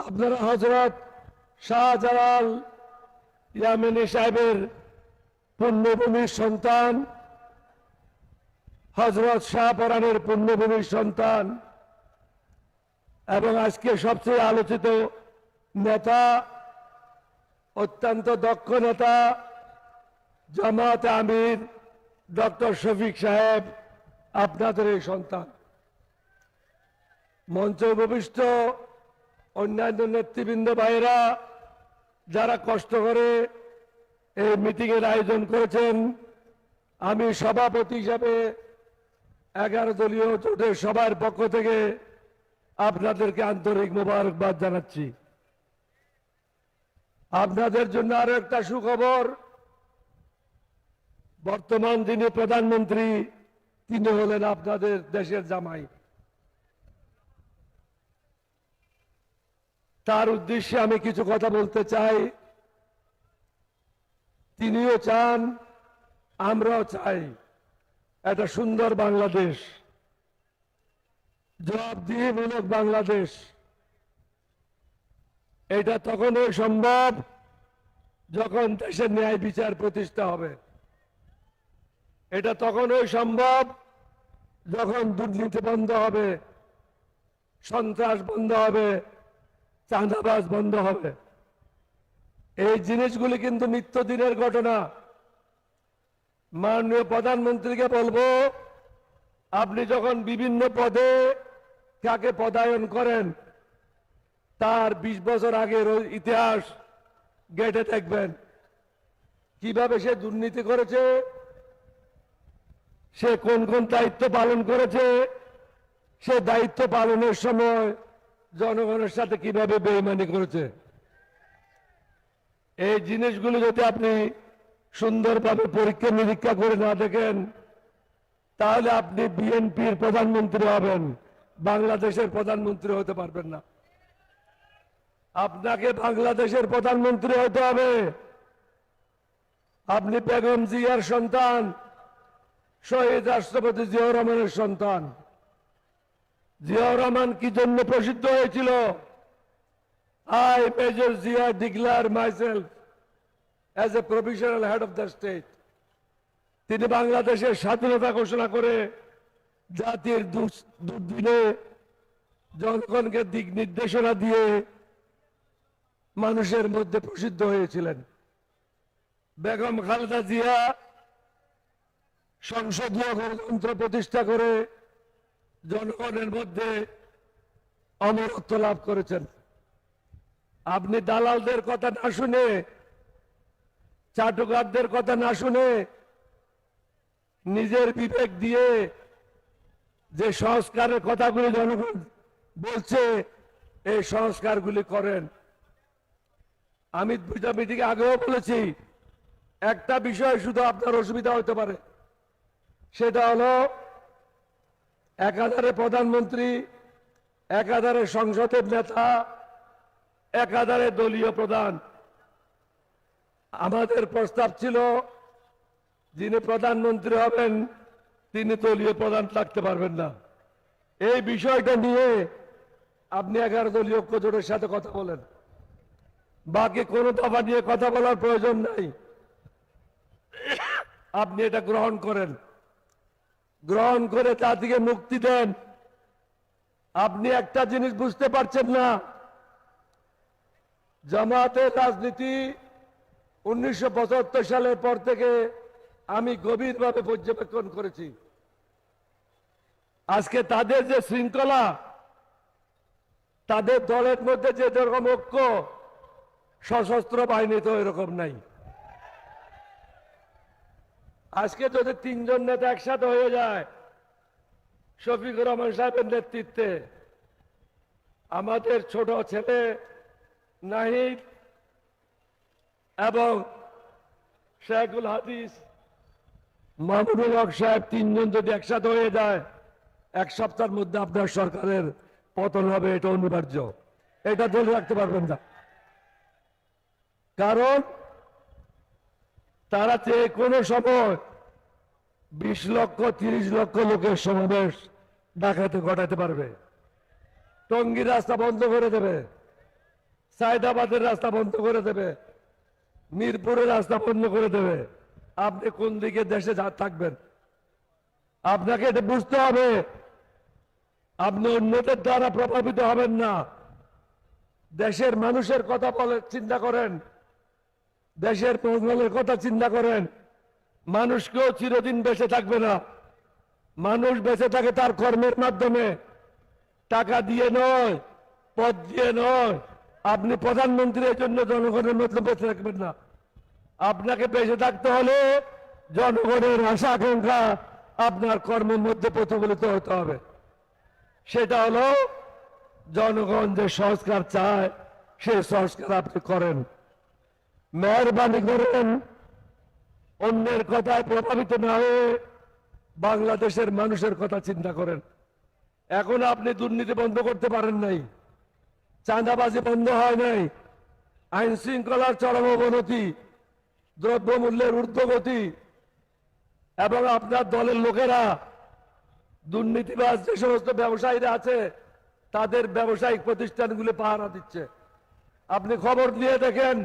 আপনারা হযরত শাহজালাল ইয়ামানী সাহেবের পুণ্যভূমির সন্তান, হযরত শাহপরানের পুণ্যভূমির সন্তান এবং আজকে সবচেয়ে আলোচিত নেতা, অত্যন্ত দক্ষ নেতা, জামাত আমির ডক্টর শফিক সাহেব আপনাদের এই সন্তান। মঞ্চে উপবিষ্ট অন্যান্য নেতৃবৃন্দ ভাইয়েরা যারা কষ্ট করে এই মিটিং এর আয়োজন করেছেন, আমি সভাপতি হিসাবে 11 দলীয় জোটের সবার পক্ষ থেকে আপনাদেরকে আন্তরিক মোবারকবাদ জানাচ্ছি। আপনাদের জন্য আরো একটা সুখবর, বর্তমান যিনি প্রধানমন্ত্রী তিনি হলেন আপনাদের দেশের জামাই। তার উদ্দেশ্যে আমি কিছু কথা বলতে চাই। তিনিও চান, আমরাও চাই একটা সুন্দর বাংলাদেশ, জবাবদিহিমূলক বাংলাদেশ। এটা তখনই সম্ভব যখন দেশের ন্যায় বিচার প্রতিষ্ঠা হবে। এটা তখনই সম্ভব যখন দুর্নীতি বন্ধ হবে, সন্ত্রাস বন্ধ হবে, চাঁদাবাজ বন্ধ হবে। এই জিনিসগুলি কিন্তু নিত্যদিনের ঘটনা। মাননীয় প্রধানমন্ত্রীকে বলবো, আপনি যখন বিভিন্ন পদে কাকে পদায়ন করেন তার 20 বছর আগের ইতিহাস ঘেঁটে দেখবেন, কিভাবে সে দুর্নীতি করেছে, সে কোন কোন দায়িত্ব পালন করেছে, সে দায়িত্ব পালনের সময় জনগণের সাথে কিভাবে বেইমানি করেছে। এই জিনিসগুলো যদি আপনি সুন্দরভাবে পরীক্ষা নিরীক্ষা করে না দেখেন, তাহলে আপনি বিএনপির প্রধানমন্ত্রী হবেন, বাংলাদেশের প্রধানমন্ত্রী হতে পারবেন না। আপনাকে বাংলাদেশের প্রধানমন্ত্রী হতে হবে। আপনি বেগম জিয়ার সন্তান, শহীদ রাষ্ট্রপতি জিয়াউর রহমানের সন্তান। জিয়াউর রহমান কি জন্য প্রসিদ্ধ হয়েছিল? I, Major Zia, declare myself as a provisional head of the state. তিনি বাংলাদেশের স্বাধীনতা ঘোষণা করে জাতির দুর্দিনে জনগণকে দিক নির্দেশনা দিয়ে মানুষের মধ্যে প্রসিদ্ধ হয়েছিলেন। বেগম খালেদা জিয়া সংসদীয় গণতন্ত্র প্রতিষ্ঠা করে জনগণের মধ্যে অমরত্ব লাভ করেছেন। আপনি দালালদের কথা না শুনে, চাটুকারদের কথা না শুনে, নিজের বিবেক দিয়ে যে সংস্কারের কথাগুলি জনগণ বলছে এই সংস্কারগুলি করেন। আমি দুইটা মিটিং আগেও বলেছি, একটা বিষয় শুধু আপনার অসুবিধা হতে পারে, সেটা হলো একাধারে প্রধানমন্ত্রী, একাধারে সংসদের নেতা, একাধারে দলীয় প্রধান। আমাদের প্রস্তাব ছিল যিনি প্রধানমন্ত্রী হবেন তিনি দলীয় প্রধান থাকতে পারবেন না। এই বিষয়টা নিয়ে আপনি 11 দলীয় ঐক্যজোটের সাথে কথা বলেন। বাকি কোনো দফা নিয়ে কথা বলার প্রয়োজন নাই। আপনি এটা গ্রহণ করেন, গ্রহণ করে তা থেকে মুক্তি দেন। আপনি একটা জিনিস বুঝতে পারছেন না, জামাতের রাজনীতি 1975 সালের পর থেকে আমি গভীরভাবে পর্যবেক্ষণ করেছি। আজকে তাদের যে শৃঙ্খলা, তাদের দলের মধ্যে যে রকম ঐক্য, সশস্ত্র বাহিনীতে এরকম নাই। আজকে যদি 3 জন নেতা একসাথে হয়ে যায়, শফিকুর রহমান সাহেবের নেতৃত্বে, আমাদের ছোট ছেলে নাহিদ এবং শেখুল হাদিস মাহমুদুল হক সাহেব 3 জন যদি একসাথে হয়ে যায়, 1 সপ্তাহের মধ্যে আপনার সরকারের পতন হবে, এটা অনিবার্য। এটা ধরে রাখতে পারবেন না, কারণ তারা যে কোনো সময় 20 লক্ষ 30 লক্ষ লোকের সমাবেশ ঢাকাতে ঘটাতে পারবে, টঙ্গী রাস্তা বন্ধ করে দেবে, সায়দাবাদের রাস্তা বন্ধ করে দেবে, মিরপুরের রাস্তা বন্ধ করে দেবে। আপনি কোন দিকে দেশে থাকবেন? আপনাকে এটা বুঝতে হবে। আপনি অন্যদের দ্বারা প্রভাবিত হবেন না। দেশের মানুষের কথা বলে চিন্তা করেন, দেশের মঙ্গলের কথা চিন্তা করেন। মানুষকেও চিরদিন বেঁচে থাকবে না। মানুষ বেঁচে থাকে তার কর্মের মাধ্যমে, টাকা দিয়ে নয়, পদ দিয়ে নয়। আপনি প্রধানমন্ত্রীর জন্য জনগণের মধ্যে বেঁচে থাকবেন না। আপনাকে বেঁচে থাকতে হলে জনগণের আশা আকাঙ্ক্ষা আপনার কর্মের মধ্যে প্রতিফলিত হতে হবে। সেটা হলো জনগণ যে সংস্কার চায় সেই সংস্কার আপনি করেন। মেহরবানি করেন অন্যের কথায় প্রভাবিত না হয়ে বাংলাদেশের মানুষের কথা চিন্তা করেন। এখন আপনি দুর্নীতি বন্ধ করতে পারেন নাই, চাঁদাবাজি বন্ধ হয় নাই, আইন শৃঙ্খলার চরম অবনতি, দ্রব্যমূল্যের ঊর্ধ্বগতি, এবং আপনার দলের লোকেরা দুর্নীতিবাজ যে সমস্ত ব্যবসায়ীরা আছে তাদের ব্যবসায়িক প্রতিষ্ঠানগুলি পাহারা দিচ্ছে। আপনি খবর নিয়ে দেখেন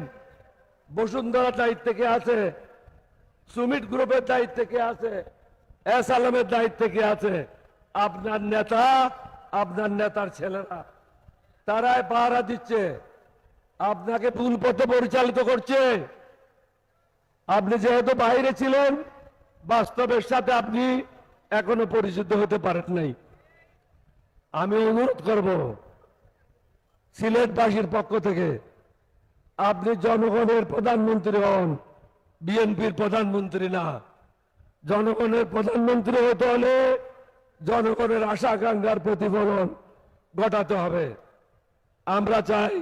বসুন্ধরা দায়িত্বে কে আছে, সুমিট গ্রুপের দায়িত্বে কে আছে, এস আলমের দায়িত্বে কে আছে? আপনার নেতা, আপনার নেতার ছেলেরা, তারাই পাহারা দিচ্ছে, আপনাকে ভুল পথে পরিচালিত করছে। আপনি যেহেতু বাইরে ছিলেন, বাস্তবের সাথে আপনি এখনো পরিচিত হতে পারেন নাই। আমি অনুরোধ করব সিলেটবাসীর পক্ষ থেকে, আপনি জনগণের প্রধানমন্ত্রী হন, বিএনপির প্রধানমন্ত্রী না। জনগণের প্রধানমন্ত্রী হতে হলে জনগণের আশা আকাঙ্ক্ষার প্রতিফলন ঘটাতে হবে। আমরা চাই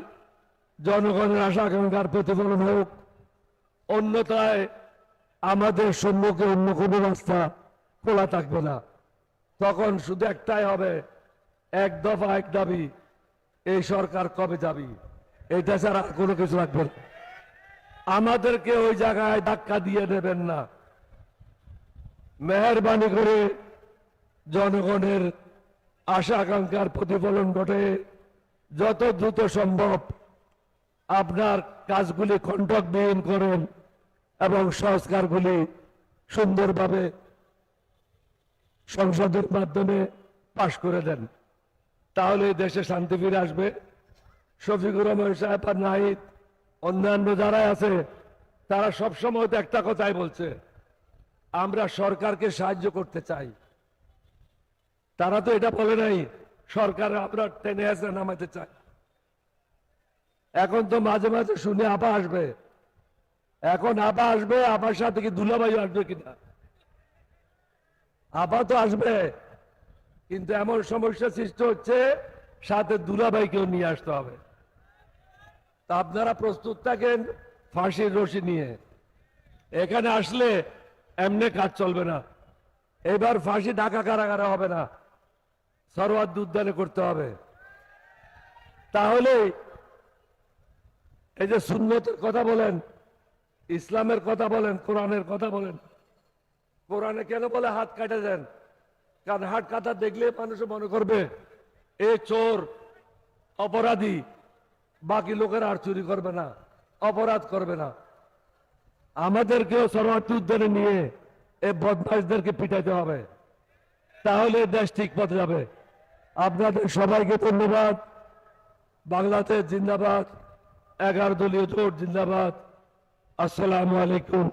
জনগণের আশা আকাঙ্ক্ষার প্রতিফলন হোক, অন্যথায় আমাদের সম্মুখে অন্য কোনো রাস্তা খোলা থাকবে না। তখন শুধু একটাই হবে, এক দফা এক দাবি, এই সরকার কবে যাবি, এটা ছাড়া কোনো কিছু রাখবে না। আমাদেরকে ওই জায়গায় ধাক্কা দিয়ে দেবেন না। মেহরবানি করে জনগণের আশা আকাঙ্ক্ষার প্রতিফলন ঘটে যত দ্রুত সম্ভব আপনার কাজগুলি কণ্টকবিহীন করেন এবং সংস্কারগুলি সুন্দরভাবে সংসদের মাধ্যমে পাশ করে দেন। তাহলে দেশে শান্তি ফিরে আসবে। শফিকুর রহমান সাহেব আর নাহিদ, অন্যান্য যারা আছে, তারা সবসময় তো একটা কথাই বলছে, আমরা সরকারকে সাহায্য করতে চাই। তারা তো এটা বলে নাই সরকার আমরা টেনে আসে নামাতে চাই। এখন তো মাঝে মাঝে শুনে আপা আসবে, এখন আপা আসবে, আপার সাথে কি দুলাভাই আসবে কিনা? আপা তো আসবে, কিন্তু এমন সমস্যা সৃষ্টি হচ্ছে সাথে দুলাভাইকেও নিয়ে আসতে হবে। তা আপনারা প্রস্তুত থাকেন ফাঁসির রশি নিয়ে। এখানে আসলে এমনি কাজ চলবে না। এবার ফাঁসি ঢাকা কারাগারে হবে না, সরওয়ার্দী উদ্যানে করতে হবে। তাহলে এই যে সুন্নতের কথা বলেন, ইসলামের কথা বলেন, কোরআনের কথা বলেন, কোরআনে কেন বলে হাত কাটে দেন? কারণ হাত কাটা দেখলে মানুষ মনে করবে এ চোর, অপরাধী, বাকি লোকেরা আর চুরি করবে না, অপরাধ করবে না। আমাদেরকেও সরওয়ার্দী উদ্যানে নিয়ে এই বদমাইশদেরকে পিটাইতে হবে, তাহলে দেশ ঠিক পথে যাবে। আপনাদের সবাইকে ধন্যবাদ। বাংলাদেশ জিন্দাবাদ, 11 দলীয় জোট জিন্দাবাদ। আসসালামু আলাইকুম।